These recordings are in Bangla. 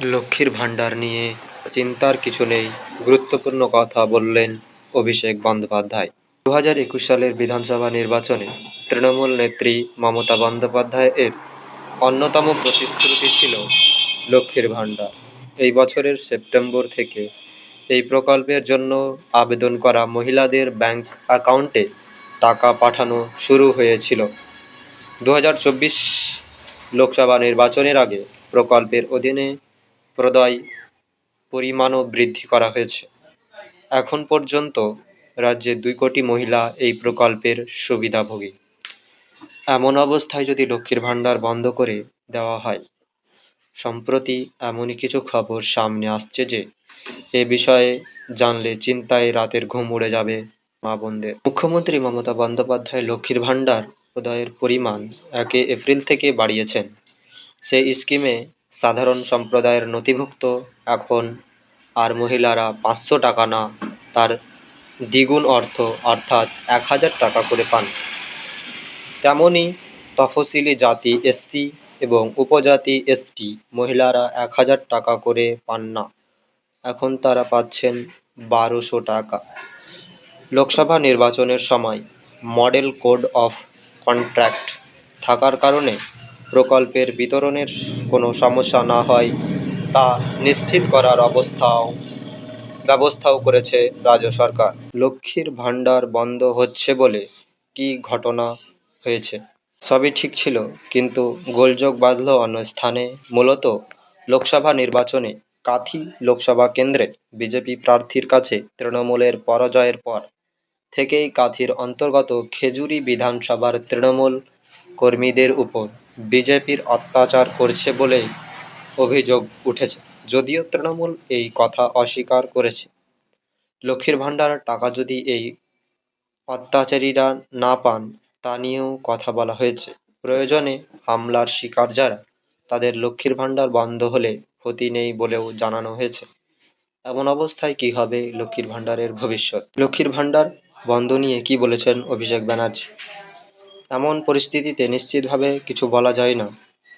লক্ষ্মীর ভাণ্ডার নিয়ে চিন্তার কিছু নেই, গুরুত্বপূর্ণ কথা বললেন অভিষেক বন্দ্যোপাধ্যায়। 2021 সালের বিধানসভা নির্বাচনে তৃণমূল নেত্রী মমতা বন্দ্যোপাধ্যায় এর অন্যতম প্রতিশ্রুতি ছিল লক্ষ্মীর ভাণ্ডার। এই বছরের সেপ্টেম্বর থেকে এই প্রকল্পের জন্য আবেদন করা মহিলাদের ব্যাংক অ্যাকাউন্টে টাকা পাঠানো শুরু হয়েছিল। 2024 লোকসভা নির্বাচনের আগে প্রকল্পের অধীনে প্রদায় পরিমাণও বৃদ্ধি করা হয়েছে। এখন পর্যন্ত রাজ্যে 2 কোটি মহিলা এই প্রকল্পের সুবিধাভোগী। এমন অবস্থায় যদি লক্ষ্মীর ভাণ্ডার বন্ধ করে দেওয়া হয়, সম্প্রতি এমনই কিছু খবর সামনে আসছে যে এ বিষয়ে জানলে চিন্তায় রাতের ঘুম উড়ে যাবে মা বোনদের। মুখ্যমন্ত্রী মমতা বন্দ্যোপাধ্যায় লক্ষ্মীর ভাণ্ডার প্রদায়ের পরিমাণ 1 এপ্রিল থেকে বাড়িয়েছেন। সেই স্কিমে সাধারণ সম্প্রদায়ের নথিভুক্ত এখন আর মহিলারা 500 টাকা না, তার দ্বিগুণ অর্থ অর্থাৎ 1000 টাকা করে পান। তেমনি তফসিলি জাতি এসসি এবং উপজাতি এসটি মহিলারা 1000 টাকা করে পান না, এখন তারা পাচ্ছেন 1200 টাকা। লোকসভা নির্বাচনের সময় মডেল কোড অফ কন্ডাক্ট থাকার কারণে প্রকল্পের বিতরণের কোনো সমস্যা না হয় তা নিশ্চিত করার ব্যবস্থাও করেছে রাজ্য সরকার। লক্ষ্মীর ভাণ্ডার বন্ধ হচ্ছে বলে কি ঘটনা হয়েছে? সবই ঠিক ছিল, কিন্তু গোলযোগ বাঁধল অন্য স্থানে। মূলত লোকসভা নির্বাচনে কাঁথি লোকসভা কেন্দ্রে বিজেপি প্রার্থীর কাছে তৃণমূলের পরাজয়ের পর থেকেই কাঁথির অন্তর্গত খেজুরি বিধানসভার তৃণমূল কর্মীদের উপর বিজেপির অত্যাচার করছে বলেই অভিযোগ উঠেছে, যদিও তৃণমূল এই কথা অস্বীকার করেছে। লক্ষ্মীর ভাণ্ডার টাকা যদি এই অত্যাচারীরা না পান তা নিয়েও কথা বলা হয়েছে। প্রয়োজনে হামলার শিকার যারা, তাদের লক্ষ্মীর ভাণ্ডার বন্ধ হলে ক্ষতি নেই বলেও জানানো হয়েছে। এমন অবস্থায় কী হবে লক্ষ্মীর ভাণ্ডারের ভবিষ্যৎ? লক্ষ্মীর ভাণ্ডার বন্ধ নিয়ে কী বলেছেন অভিষেক ব্যানার্জি? এমন পরিস্থিতিতে নিশ্চিতভাবে কিছু বলা যায় না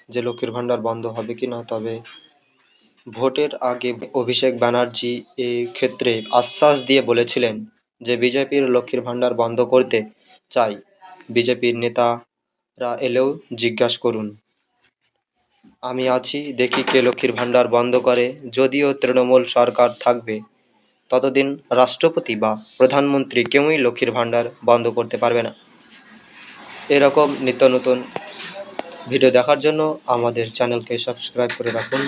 যে লক্ষ্মীর ভাণ্ডার বন্ধ হবে কি না, তবে ভোটের আগে অভিষেক ব্যানার্জি এই ক্ষেত্রে আশ্বাস দিয়ে বলেছিলেন যে বিজেপির লক্ষ্মীর ভাণ্ডার বন্ধ করতে চাই। বিজেপির নেতারা এলেও জিজ্ঞাসা করুন, আমি আছি, দেখি কে লক্ষ্মীর ভাণ্ডার বন্ধ করে। যদিও তৃণমূল সরকার থাকবে ততদিন রাষ্ট্রপতি বা প্রধানমন্ত্রী কেউই লক্ষ্মীর ভাণ্ডার বন্ধ করতে পারবে না। এরকম নিত্য নতুন ভিডিও দেখার জন্য আমাদের চ্যানেলকে সাবস্ক্রাইব করে রাখুন।